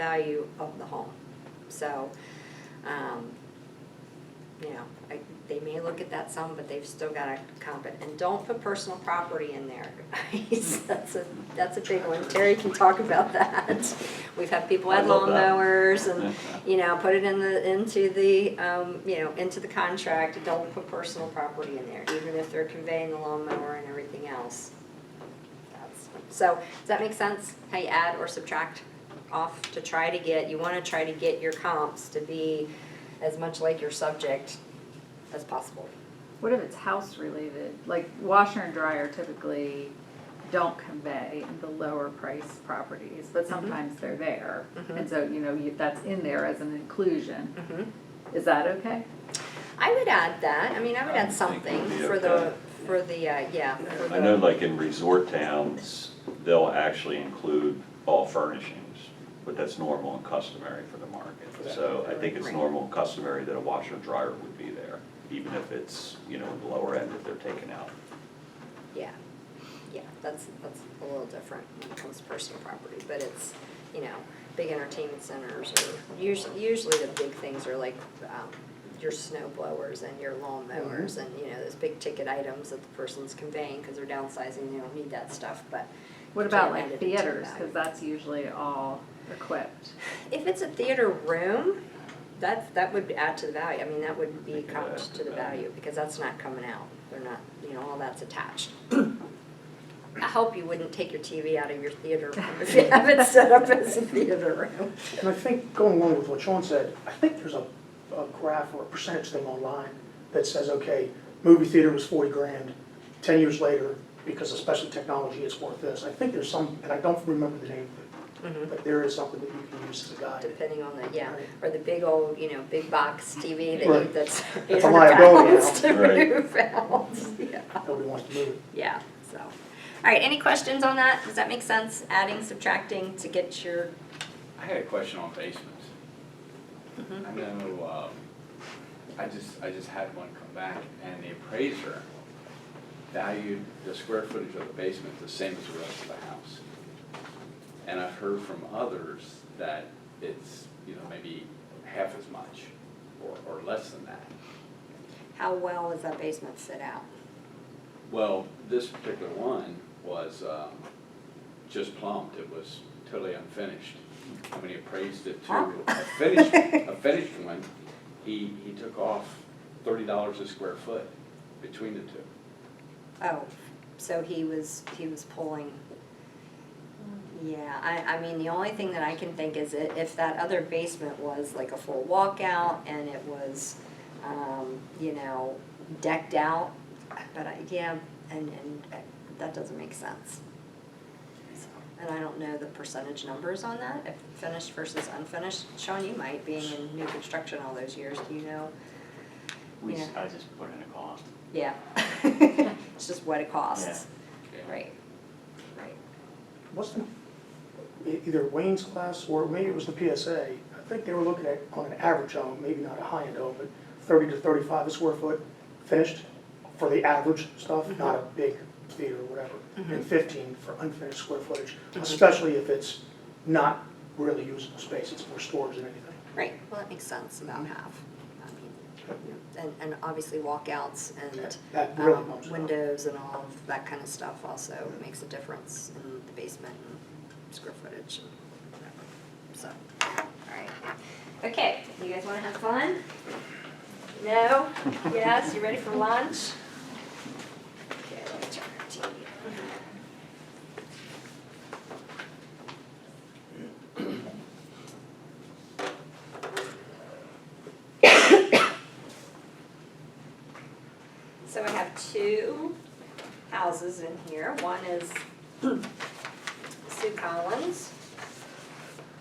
value of the home. So, you know, they may look at that some, but they've still got to comp it. And don't put personal property in there, guys. That's a big one. Terry can talk about that. We've had people add lawnmowers and, you know, put it into the contract. Don't put personal property in there, even if they're conveying the lawnmower and everything else. So does that make sense? How you add or subtract off to try to get, you want to try to get your comps to be as much like your subject as possible. What if it's house related? Like washer and dryer typically don't convey the lower price properties, but sometimes they're there. And so, you know, that's in there as an inclusion. Is that okay? I would add that. I mean, I would add something for the, I know like in resort towns, they'll actually include all furnishings, but that's normal and customary for the market. So I think it's normal and customary that a washer and dryer would be there, even if it's, you know, the lower end that they're taking out. Yeah, that's a little different when it comes to personal property, but it's, you know, big entertainment centers or usually the big things are like your snow blowers and your lawn mowers and, you know, those big ticket items that the person's conveying because they're downsizing, they don't need that stuff, but. What about like theaters, because that's usually all equipped? If it's a theater room, that would add to the value. I mean, that would be comped to the value because that's not coming out. They're not, you know, all that's attached. I hope you wouldn't take your TV out of your theater room if you have it set up as a theater room. And I think, going along with what Sean said, I think there's a graph or a percentage thing online that says, okay, movie theater was 40 grand, 10 years later, because of special technology, it's worth this. I think there's some, and I don't remember the name of it, but there is something that you can use as a guide. Depending on the, or the big old, you know, big box TV Right. that's It's a liability pounds to move out. Yeah. Nobody wants to move it. Yeah, so. All right, any questions on that? Does that make sense? Adding, subtracting to get your. I had a question on basements. I know, I just had one come back and the appraiser valued the square footage of the basement the same as the rest of the house. And I've heard from others that it's, you know, maybe half as much or less than that. How well is that basement fit out? Well, this particular one was just plumbed. It was totally unfinished. When he appraised it to a finished one, he took off $30 a square foot between the two. Oh, so he was pulling. Yeah, I mean, the only thing that I can think is if that other basement was like a full walkout and it was, you know, decked out, but and that doesn't make sense. So, and I don't know the percentage numbers on that, if finished versus unfinished. Sean, you might, being in new construction all those years, do you know? I just put in a cost. Yeah. It's just what it costs. Yeah. Right. Wasn't either Wayne's class or maybe it was the PSA, I think they were looking at, on an average home, maybe not a high-end home, but 30 to 35 a square foot finished for the average stuff, not a big theater or whatever, and 15 for unfinished square footage, especially if it's not really usable space, it's more storage than anything. Right, well, that makes sense, about half. I mean, and obviously walkouts and That really bumps it up. windows and all of that kind of stuff also makes a difference in the basement and square footage and whatever. So, all right. Okay, you guys want to have fun? No? Yes? You ready for lunch? Okay, let me turn our TV. So I have two houses in here. One is Sue Collins,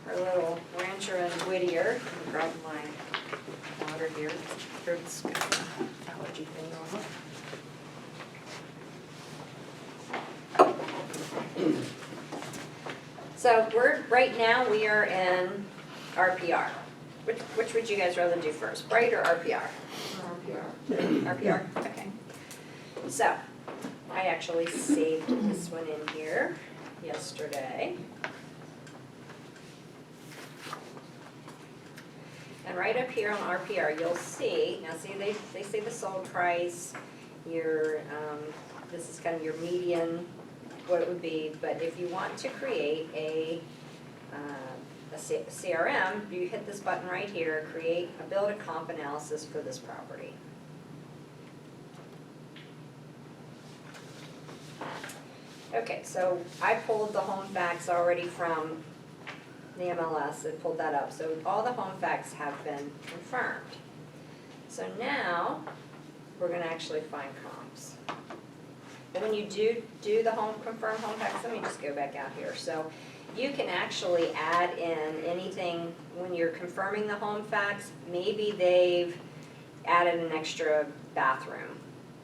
her little rancher in Whittier. I'm grabbing my water here. There's an allergy thing on it. So right now we are in RPR. Which would you guys rather do first, Bright or RPR? RPR, okay. So, I actually saved this one in here yesterday. And right up here on RPR, you'll see, now see, they say the sold price, your, this is kind of your median, what it would be, but if you want to create a CRM, you hit this button right here, build a comp analysis for this property. Okay, so I pulled the home facts already from the MLS, I pulled that up, so all the home facts have been confirmed. So now, we're gonna actually find comps. But when you do the confirm home facts, let me just go back out here. So you can actually add in anything, when you're confirming the home facts, maybe they've added an extra bathroom.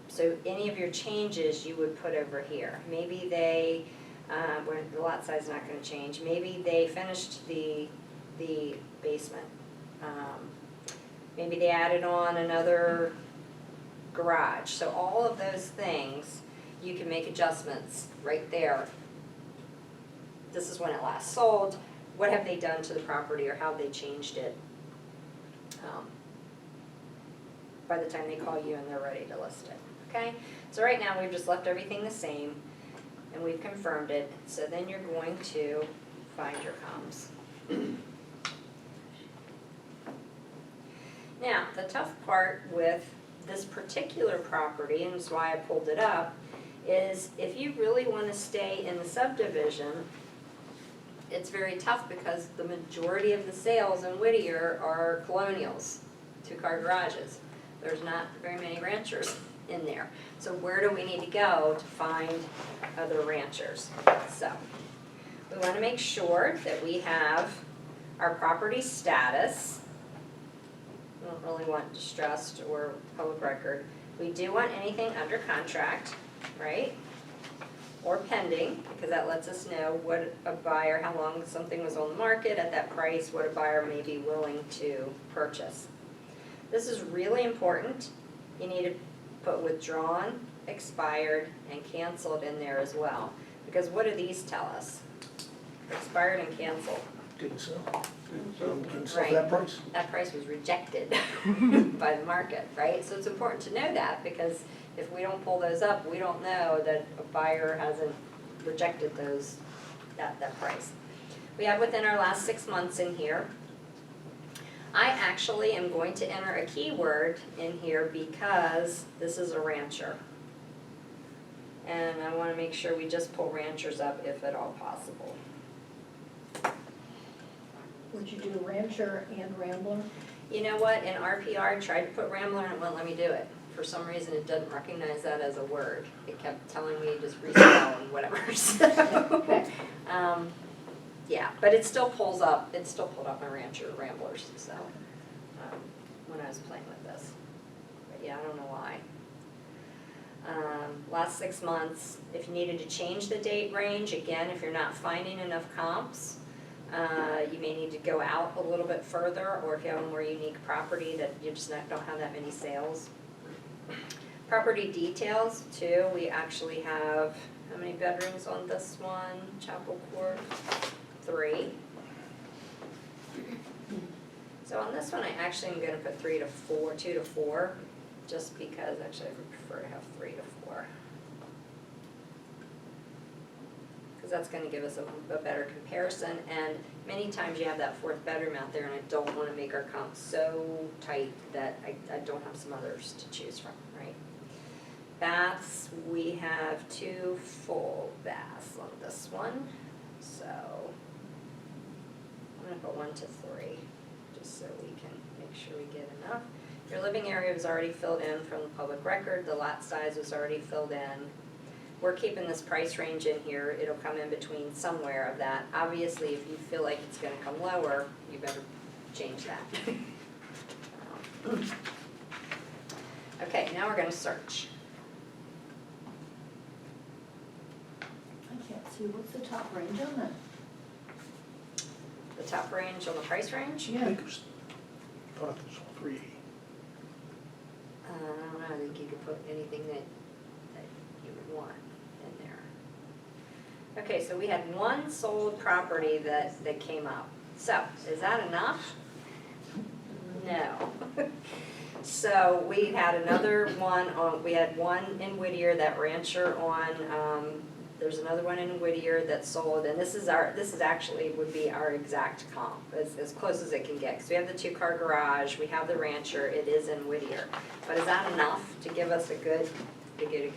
So any of your changes you would put over here. Maybe they, where the lot size is not gonna change, maybe they finished the basement. Maybe they added on another garage. So all of those things, you can make adjustments right there. This is when it last sold, what have they done to the property or how they changed it by the time they call you and they're ready to list it, okay? So right now, we've just left everything the same and we've confirmed it, so then you're going to find your comps. Now, the tough part with this particular property, and that's why I pulled it up, is if you really want to stay in the subdivision, it's very tough because the majority of the sales in Whittier are colonials, two-car garages. There's not very many ranchers in there. So where do we need to go to find other ranchers? So we want to make sure that we have our property status. We don't really want distressed or public record. We do want anything under contract, right? Or pending, because that lets us know what a buyer, how long something was on the market at that price, what a buyer may be willing to purchase. This is really important. You need to put withdrawn, expired, and canceled in there as well. Because what do these tell us? Expired and canceled. Didn't sell. Didn't sell Right. for that price. That price was rejected by the market, right? So it's important to know that, because if we don't pull those up, we don't know that a buyer hasn't rejected those, that price. We have within our last 6 months in here. I actually am going to enter a keyword in here because this is a rancher. And I want to make sure we just pull ranchers up if at all possible. Would you do Rancher and Rambler? You know what, in RPR, I tried to put Rambler and it wouldn't let me do it. For some reason, it doesn't recognize that as a word. It kept telling me just resell and whatever, so. Okay. Yeah, but it still pulls up, it still pulled up my Rancher Ramblers, so, when I was playing with this. But yeah, I don't know why. Last 6 months, if you needed to change the date range, again, if you're not finding enough comps, you may need to go out a little bit further, or if you have a more unique property that you just don't have that many sales. Property details too, we actually have, how many bedrooms on this one? Chapel Court, 3. So on this one, I actually am gonna put 3 to 4, 2 to 4, just because actually I would prefer to have 3 to 4. Because that's gonna give us a better comparison, and many times you have that 4th bedroom out there, and I don't wanna make our comp so tight that I don't have some others to choose from, right? Baths, we have 2 full baths on this one, so I'm gonna put 1 to 3, just so we can make sure we get enough. Your living area was already filled in from the public record, the lot size was already filled in. We're keeping this price range in here, it'll come in between somewhere of that. Obviously, if you feel like it's gonna come lower, you better change that. Okay, now we're gonna search. I can't see, what's the top range on that? The top range on the price range? I think it was, I thought it was 380. I don't know, I think you could put anything that you would want in there. Okay, so we had 1 sold property that came up. So, is that enough? No. So we had another one we had one in Whittier, that rancher on, there's another one in Whittier that sold, and this is actually would be our exact comp, as close as it can get. Because we have the 2-car garage, we have the rancher, it is in Whittier. But is that enough to give us a good idea?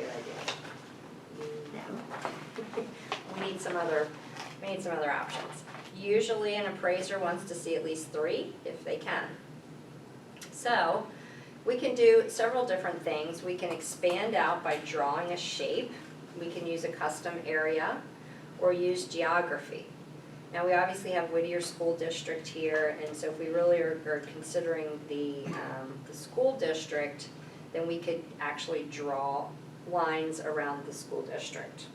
No. We need some other options. Usually an appraiser wants to see at least 3 if they can. So we can do several different things. We can expand out by drawing a shape. We can use a custom area or use geography. Now we obviously have Whittier School District here, and so if we really are considering the school district, then we could actually draw lines around the school district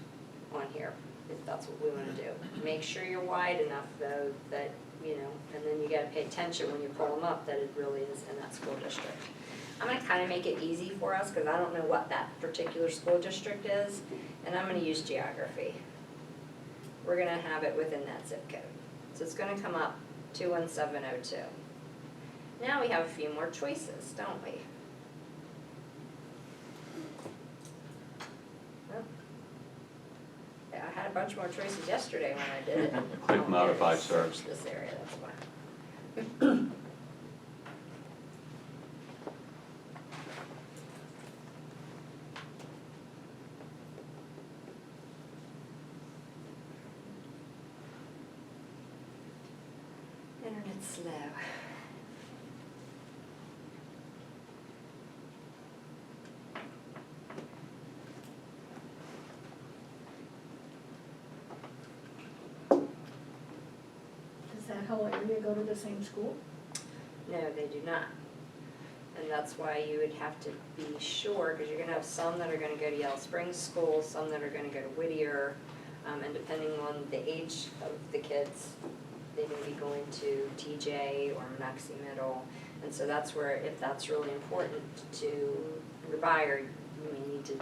on here, if that's what we want to do. Make sure you're wide enough though that, you know, and then you gotta pay attention when you pull them up that it really is in that school district. I'm gonna kinda make it easy for us because I don't know what that particular school district is, and I'm gonna use geography. We're gonna have it within that zip code. So it's gonna come up 21702. Now we have a few more choices, don't we? Yeah, I had a bunch more choices yesterday when I did it. Click Oh, modify here it is. search. Search this area, that's why. Internet's slow. Does that whole area go to the same school? No, they do not. And that's why you would have to be sure, because you're gonna have some that are gonna go to Yellow Springs School, some that are gonna go to Whittier, and depending on the age of the kids, they may be going to TJ or Monocacy Middle. And so that's where, if that's really important to your buyer, you may need to,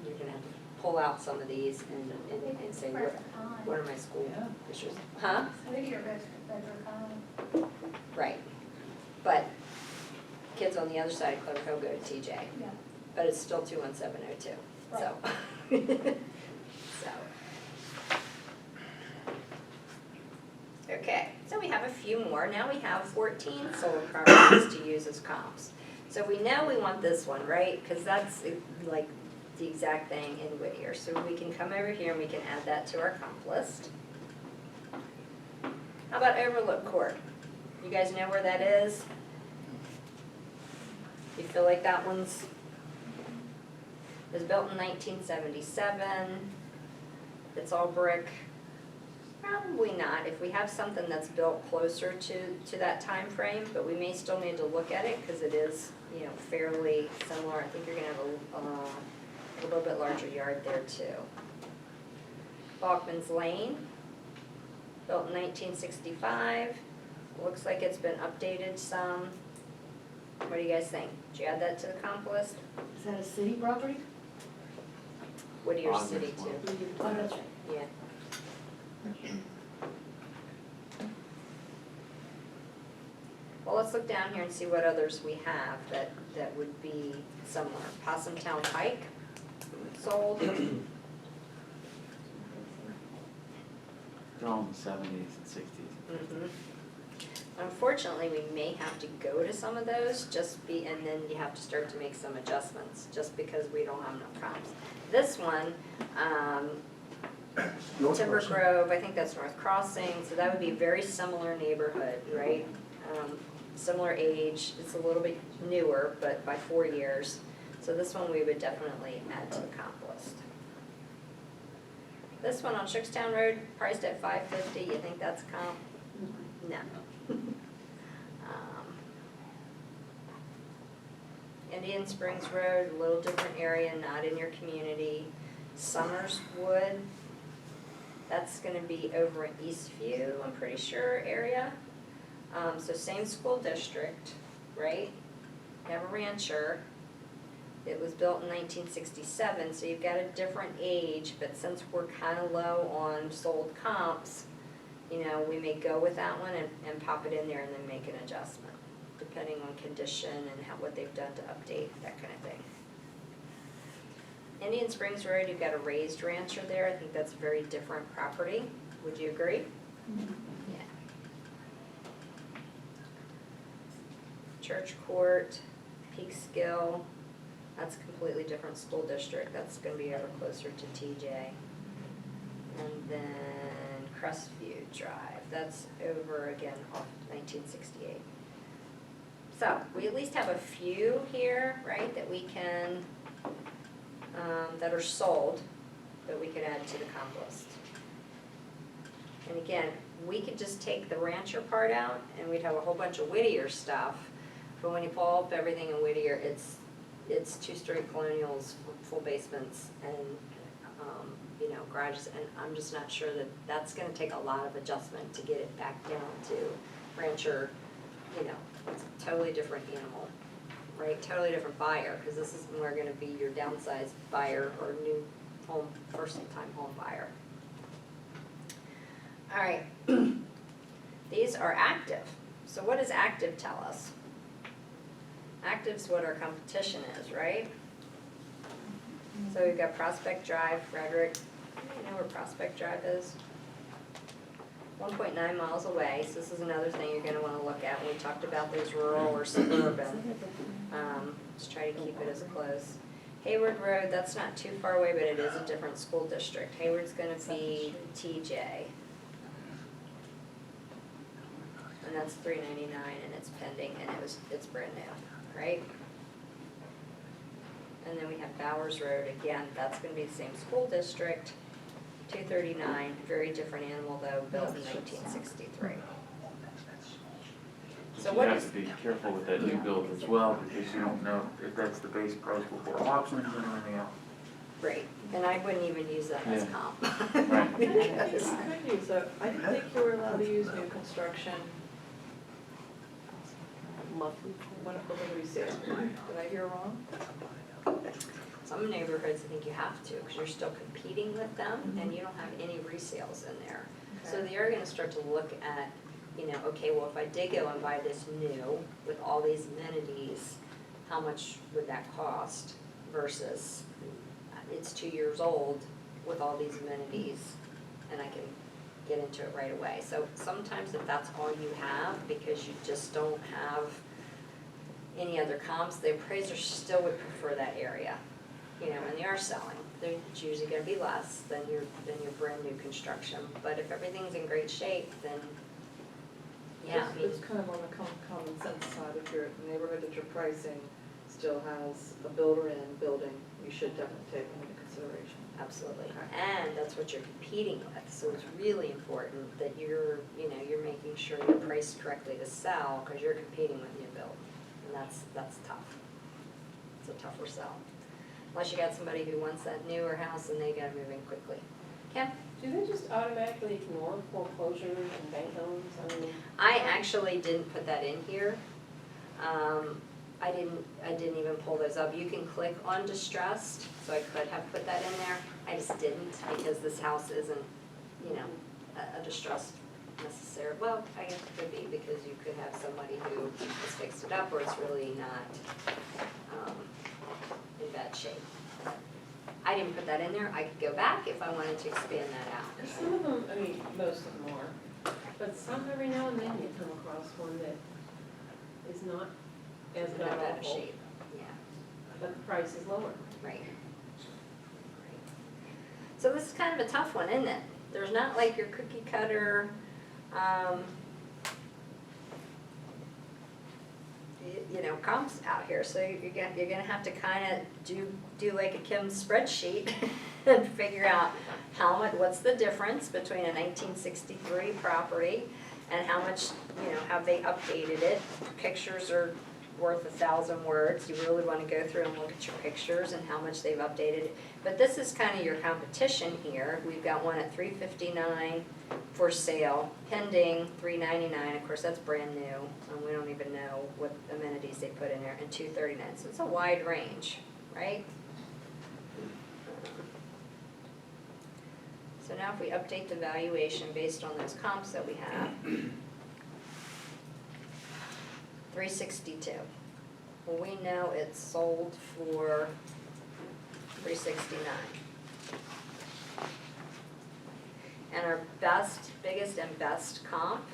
you're gonna have to pull out some of these and say, what are my school issues? Huh? Right, but kids on the other side of Clever Cove go to TJ. Yeah. But it's still 21702, so. So. Okay, so we have a few more. Now we have 14 solar properties to use as comps. So we know we want this one, right? Because that's like the exact thing in Whittier. So we can come over here and we can add that to our comp list. How about Overlook Court? You guys know where that is? You feel like that one's, it was built in 1977. It's all brick. Probably not, if we have something that's built closer to that time frame, but we may still need to look at it because it is, you know, fairly similar. I think you're gonna have a little bit larger yard there too. Balkman's Lane, built in 1965. Looks like it's been updated some. What do you guys think? Did you add that to the comp list? Is that a city property? Whittier August City one. too. Oh, that's right. Yeah. Well, let's look down here and see what others we have that would be similar. Possum Town Pike sold. They're all in the 70s and 60s. Mhm. Unfortunately, we may have to go to some of those, and then you have to start to make some adjustments, just because we don't have enough comps. This one, North Timber Crossing. Grove, I think that's North Crossing, so that would be a very similar neighborhood, right? Similar age, it's a little bit newer, but by 4 years. So this one we would definitely add to the comp list. This one on Shookstown Road, priced at $550, you think that's comp? No. Indian Springs Road, a little different area, not in your community. Summers Wood, that's gonna be over in Eastview, I'm pretty sure, area. So same school district, right? You have a rancher. It was built in 1967, so you've got a different age, but since we're kinda low on sold comps, you know, we may go with that one and pop it in there and then make an adjustment. depending on condition and what they've done to update, that kind of thing. Indian Springs Road, you've got a raised rancher there, I think that's a very different property, would you agree? Yeah. Church Court, Peekskill, that's a completely different school district, that's gonna be over closer to TJ. And then Crestview Drive, that's over again off 1968. So, we at least have a few here, right, that we can, that are sold, that we could add to the comp list. And again, we could just take the rancher part out and we'd have a whole bunch of Whittier stuff. But when you pull up everything in Whittier, it's two-story colonials, full basements, and, garages. And I'm just not sure that that's gonna take a lot of adjustment to get it back down to rancher, it's a totally different animal, right? Totally different buyer, because this is more gonna be your downsized buyer or new home, first-time home buyer. All right, these are active. So what does active tell us? Active's what our competition is, right? So we've got Prospect Drive, Frederick. You know where Prospect Drive is? 1.9 miles away, so this is another thing you're gonna wanna look at when we talked about those rural or suburban. Let's try to keep it as close. Hayward Road, that's not too far away, but it is a different school district. Hayward's gonna be TJ. And that's $3.99 and it's pending and it's brand new, right? And then we have Bowers Road, again, that's gonna be the same school district, $239, very different animal though, built in 1963. So what You is, have to be careful with that new build as well, because you don't know if that's the base price before auctions and everything else. right, and I wouldn't even use that as Yeah. comp. Right. Because- You could use it, I didn't think you were allowed to use new construction. When it was a resale, did I hear wrong? Some neighborhoods, I think you have to, because you're still competing with them, and you don't have any resales in there. So Okay. they are gonna start to look at, okay, well, if I did go and buy this new with all these amenities, how much would that cost versus it's 2 years old with all these amenities, and I can get into it right away. So sometimes if that's all you have, because you just don't have any other comps, the appraiser still would prefer that area, and they are selling. It's usually gonna be less than your brand new construction, but if everything's in great shape, then, yeah, I mean, It's kind of on the common sense side, if your neighborhood that you're pricing still has a builder-in building, you should definitely take them into consideration. absolutely. And that's what you're competing with, so it's really important that you're making sure you're priced correctly to sell, because you're competing with new build. And that's tough. It's a tougher sell. Unless you got somebody who wants that newer house and they gotta move in quickly. Kim? Do they just automatically ignore foreclosures and bank loans? I mean, I actually didn't put that in here. I didn't even pull those up. You can click on distressed, so I could have put that in there. I just didn't because this house isn't, a distressed necessary. Well, I guess it could be because you could have somebody who has fixed it up or it's really not in bad shape. I didn't put that in there. I could go back if I wanted to expand that out. some of them, most of them are, but some every now and then you come across one that is not as In bad a better awful, shape, yeah. but the price is lower. Right. So this is kind of a tough one, isn't it? There's not like your cookie cutter, comps out here. So you're gonna have to kind of do like a Kim's spreadsheet and figure out what's the difference between a 1963 property and how much, have they updated it? Pictures are worth 1,000 words. You really want to go through and look at your pictures and how much they've updated it. But this is kind of your competition here. We've got one at $359 for sale, pending $399. Of course, that's brand new, and we don't even know what amenities they put in there, and $239. So it's a wide range, right? So now if we update the valuation based on those comps that we have, 362. Well, we know it's sold for 369. And our biggest and best comp,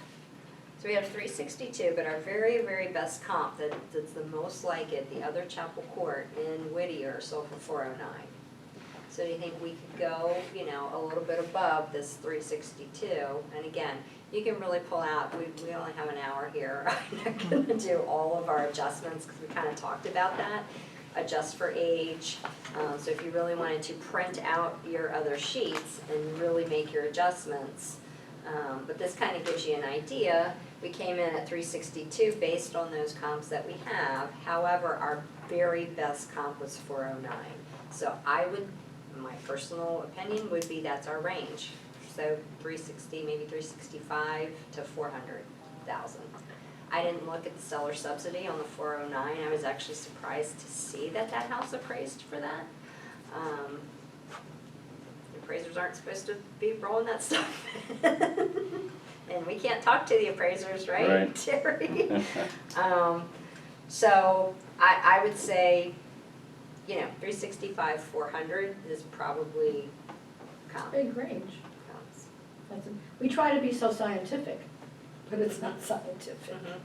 so we have 362, but our very, very best comp that's the most like it, the other Chapel Court in Whittier sold for 409. So do you think we could go, a little bit above this 362? And again, you can really pull out, we only have an hour here. I'm not gonna do all of our adjustments because we kind of talked about that. Adjust for age, so if you really wanted to print out your other sheets and really make your adjustments. But this kind of gives you an idea. We came in at 362 based on those comps that we have. However, our very best comp was 409. So my personal opinion would be that's our range. So 360, maybe 365 to 400,000. I didn't look at the seller subsidy on the 409. I was actually surprised to see that house appraised for that. Appraisers aren't supposed to be rolling that stuff. And we can't talk to the appraisers, right, Right. Terry? So I would say, 365, 400 is probably comp. Big range. comps. We try to be so scientific, but it's not scientific. Mhm.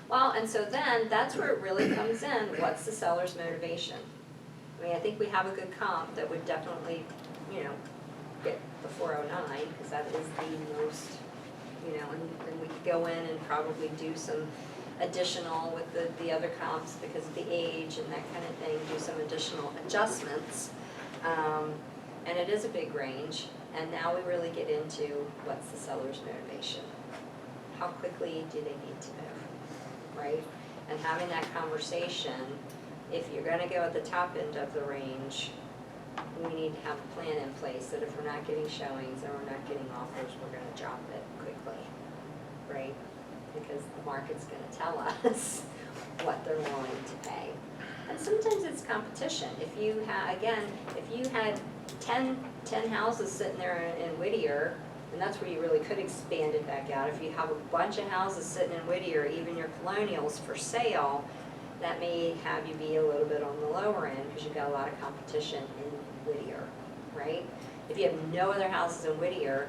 Well, and so then, that's where it really comes in, what's the seller's motivation? I mean, I think we have a good comp that would definitely, get the 409, because that is the most, and we could go in and probably do some additional with the other comps because of the age and that kind of thing, do some additional adjustments. And it is a big range, and now we really get into what's the seller's motivation? How quickly do they need to move, right? And having that conversation, if you're gonna go at the top end of the range, we need to have a plan in place that if we're not getting showings and we're not getting offers, we're gonna drop it quickly, right? Because the market's gonna tell us what they're willing to pay. And sometimes it's competition. If you had 10 houses sitting there in Whittier, and that's where you really could expand it back out. If you have a bunch of houses sitting in Whittier, even your colonials for sale, that may have you be a little bit on the lower end because you've got a lot of competition in Whittier, right? If you have no other houses in Whittier,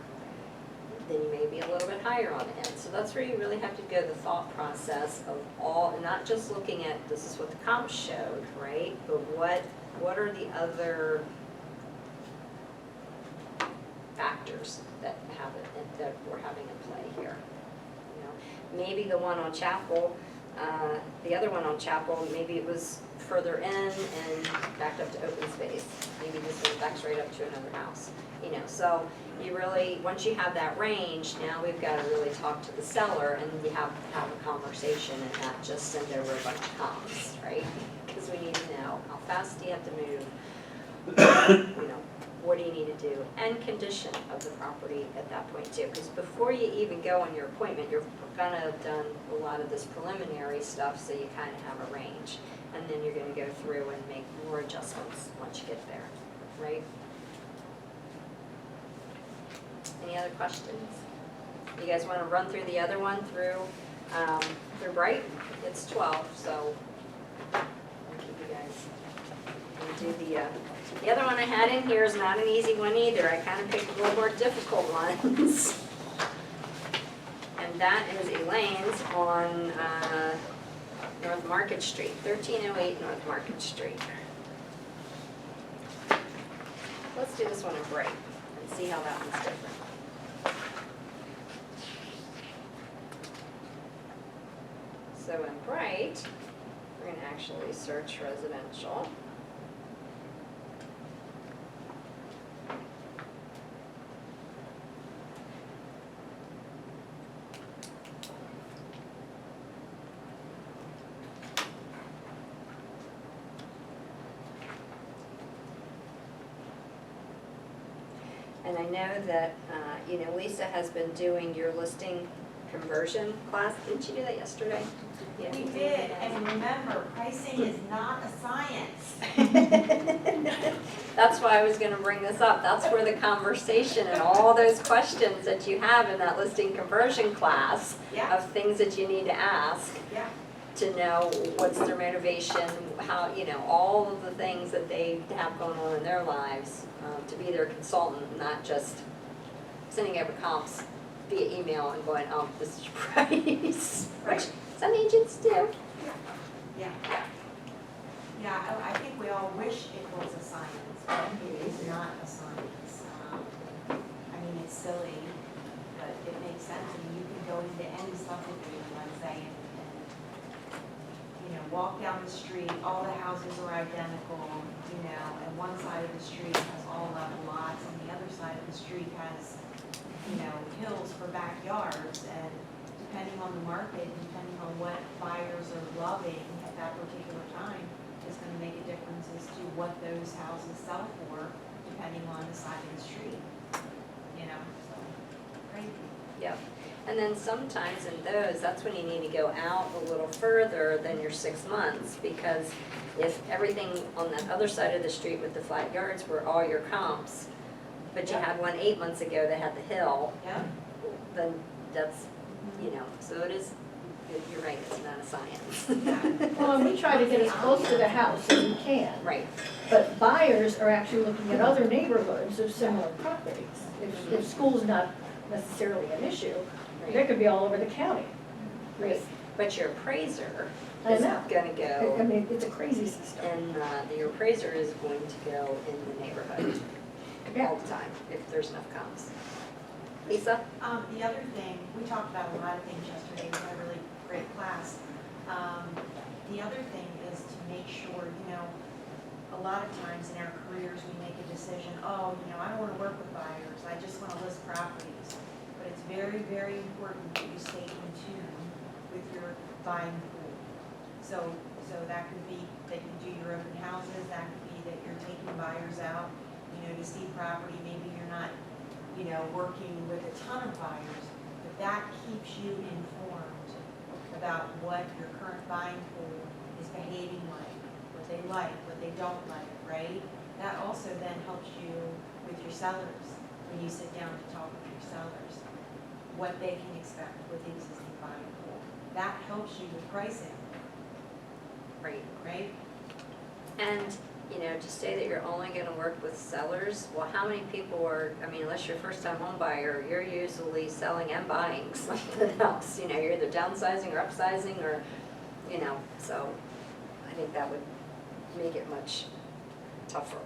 then you may be a little bit higher on the end. So that's where you really have to go the thought process of all, not just looking at this is what the comps showed, right? But what are the other factors that we're having in play here? Maybe the one on Chapel, the other one on Chapel, maybe it was further in and backed up to open space. Maybe this one backs right up to another house. So you really, once you have that range, now we've got to really talk to the seller and you have to have a conversation and not just send over a bunch of comps, right? Because we need to know how fast do you have to move, what do you need to do, and condition of the property at that point too. Because before you even go on your appointment, you're gonna have done a lot of this preliminary stuff, so you kind of have a range. And then you're gonna go through and make more adjustments once you get there, right? Any other questions? You guys wanna run through the other one through Bright? It's 12, so I'll keep you guys. And do the other one I had in here is not an easy one either. I kind of picked a little more difficult ones. And that is Elaine's on North Market Street, 1308 North Market Street. Let's do this one in Bright and see how that one's different. So in Bright, we're going to actually search residential. And I know that, Lisa has been doing your listing conversion class. Didn't you do that yesterday? Yeah. We did, and remember, pricing is not a science. That's why I was gonna bring this up. That's where the conversation and all those questions that you have in that listing conversion class Yeah. of things that you need to ask Yeah. to know what's their motivation, how, all of the things that they have going on in their lives, to be their consultant, not just sending over comps via email and going, oh, this is your price, which Right. some agents do. Yeah. Yeah, I think we all wish it was a science, but it is not a science. I mean, it's silly, but it makes sense. I mean, you can go into any subdivision, let's say, and walk down the street, all the houses are identical, and one side of the street has all level lots, and the other side of the street has, hills for backyards, and depending on the market, depending on what buyers are loving at that particular time, is gonna make a difference as to what those houses sell for, depending on the side of the street, so, crazy. Yep. And then sometimes in those, that's when you need to go out a little further than your 6 months, because if everything on that other side of the street with the flat yards were all your comps, but you had one 8 months ago that had the hill, Yeah. then that's, so it is, you're right, it's not a science. Well, and we try to get as close to the house as we can, Right, but buyers are actually looking at other neighborhoods of similar properties. If school's not necessarily an issue, they right, could be all over the county. right. But your appraiser I is know. gonna I go, mean, it's a crazy system. and your appraiser is going to go in the neighborhood all the time, if there's enough comps. Lisa? The other thing, we talked about a lot of things yesterday, we had a really great class. The other thing is to make sure, a lot of times in our careers, we make a decision, I don't wanna work with buyers, I just wanna list properties. But it's very, very important that you stay in tune with your buying pool. So that could be that you do your open houses, that could be that you're taking buyers out, to see property, maybe you're not, working with a ton of buyers, but that keeps you informed about what your current buying pool is behaving like, what they don't like, right? That also then helps you with your sellers, when you sit down to talk with your sellers, what they can expect with the existing buying pool. That helps you with pricing, Right. right? And, to say that you're only gonna work with sellers, well, how many people are, unless you're a first-time home buyer, you're usually selling and buying something else, you're either downsizing or upsizing or, so I think that would make it much tougher.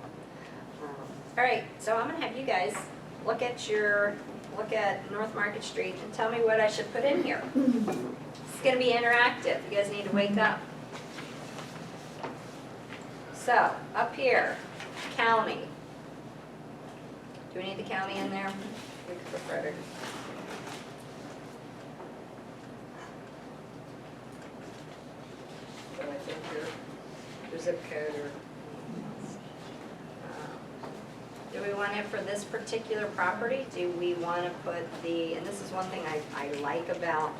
All right, so I'm gonna have you guys look at North Market Street and tell me what I should put in here. It's gonna be interactive, you guys need to wake up. So, up here, county. Do we need the county in there? We could put Frederick. What do I think your zip code or? Do we want it for this particular property? Do we want to put and this is one thing I like about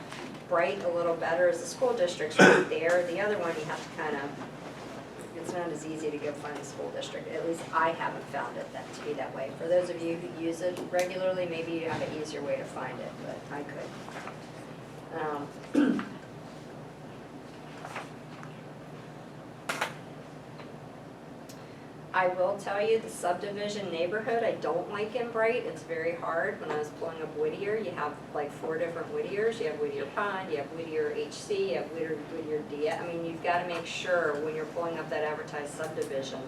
Bright a little better, is the school district's right there. The other one, you have to kind of, it's not as easy to go find the school district. At least I haven't found it to be that way. For those of you who use it regularly, maybe you have an easier way to find it, but I could. I will tell you, the subdivision neighborhood, I don't like in Bright. It's very hard. When I was pulling up Whittier, you have like 4 different Whittiers. You have Whittier Pond, you have Whittier HC, you have Whittier D. You've got to make sure when you're pulling up that advertised subdivision.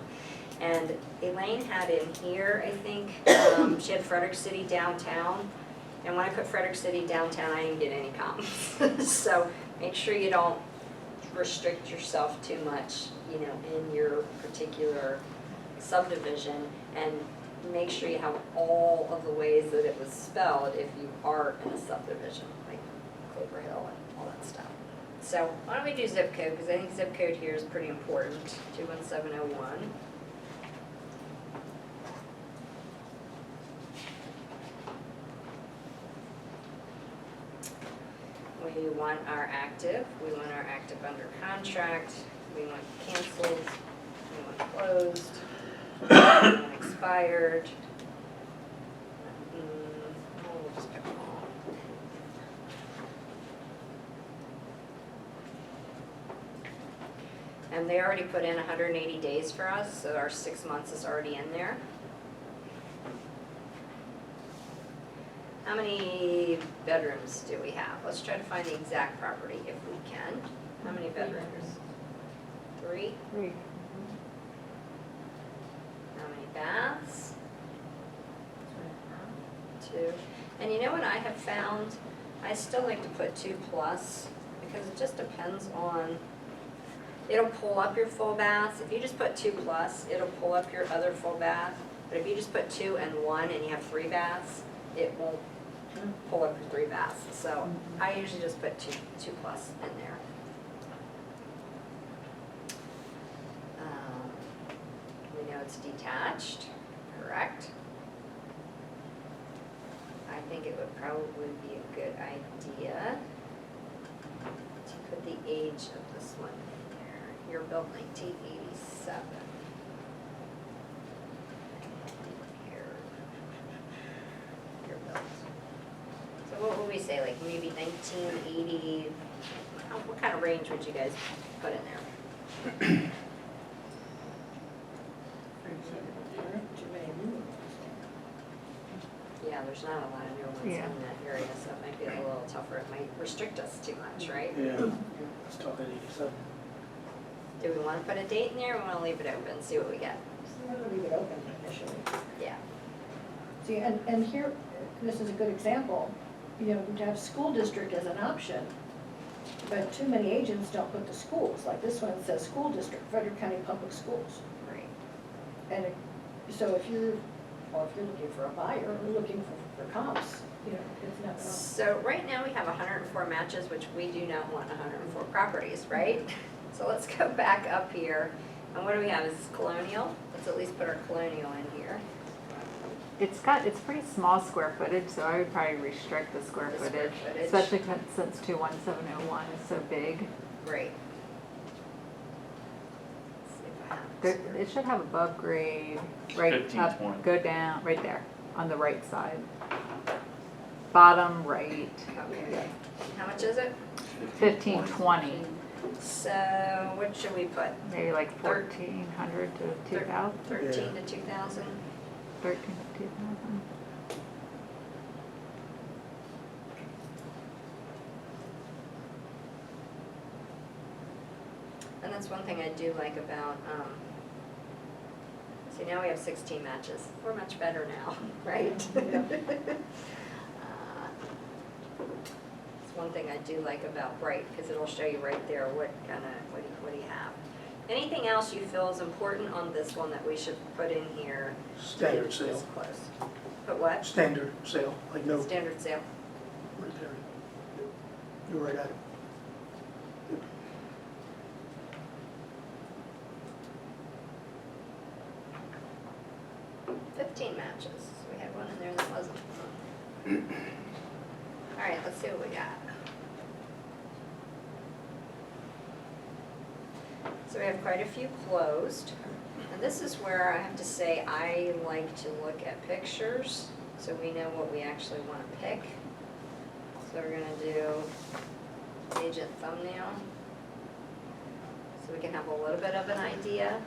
And Elaine had in here, I think, she had Frederick City downtown. And when I put Frederick City downtown, I didn't get any comments. So make sure you don't restrict yourself too much, in your particular subdivision, and make sure you have all of the ways that it was spelled if you are in a subdivision, like Clover Hill and all that stuff. So why don't we do zip code, because I think zip code here is pretty important, 21701. We want our active under contract, we want canceled, we want closed, we want expired. We'll just pick them all. And they already put in 180 days for us, so our 6 months is already in there. How many bedrooms do we have? Let's try to find the exact property if we can. How many bedrooms? 3? 3. How many baths? 2. And you know what I have found? I still like to put 2+, because it just depends on, it'll pull up your full baths. If you just put 2+, it'll pull up your other full bath. But if you just put 2 and 1 and you have 3 baths, it won't pull up your 3 baths. So I usually just put 2+ in there. We know it's detached, correct? I think it would probably be a good idea to put the age of this one in there. You're built 1987. Here. You're built. So what would we say, like maybe 1980, what kind of range would you guys put in there? Yeah, there's not a lot of new ones in Yeah. that area, so it might be a little tougher. It might restrict us too much, right? Yeah, let's talk at 87. Do we want to put a date in there, or we want to leave it open, see what we get? So we're gonna leave it open initially. Yeah. See, and here, this is a good example, you know, to have school district as an option, but too many agents don't put the schools, like this one says school district, Frederick County Public Schools. Great. And so if you're looking for a buyer, or looking for comps, you know, it's not. So right now we have 104 matches, which we do not want 104 properties, right? So let's go back up here. And what do we have? Is this colonial? Let's at least put our colonial in here. It's pretty small square footage, so I would probably restrict the square The square footage, footage. especially since 21701 is so big. Great. Let's see if I have There, square- it should have above grade, right up, 1520. go down, right there, on the right side. Bottom right, Okay. How much is it? 1520, So what should we put? maybe like 1400 to 2000, 13 to 2,000? 13 to 2000. And that's one thing I do like about, see, now we have 16 matches. We're much better now, right? It's one thing I do like about Bright, because it'll show you right there what do you have. Anything else you feel is important on this one that we should put in here? Standard It's sale, close. Put what? standard sale, like no, Standard sale. right there. You're right at it. 15 matches. So we had one in there that wasn't. All right, let's see what we got. So we have quite a few closed. And this is where I have to say I like to look at pictures so we know what we actually want to pick. So we're going to do agent thumbnail so we can have a little bit of an idea.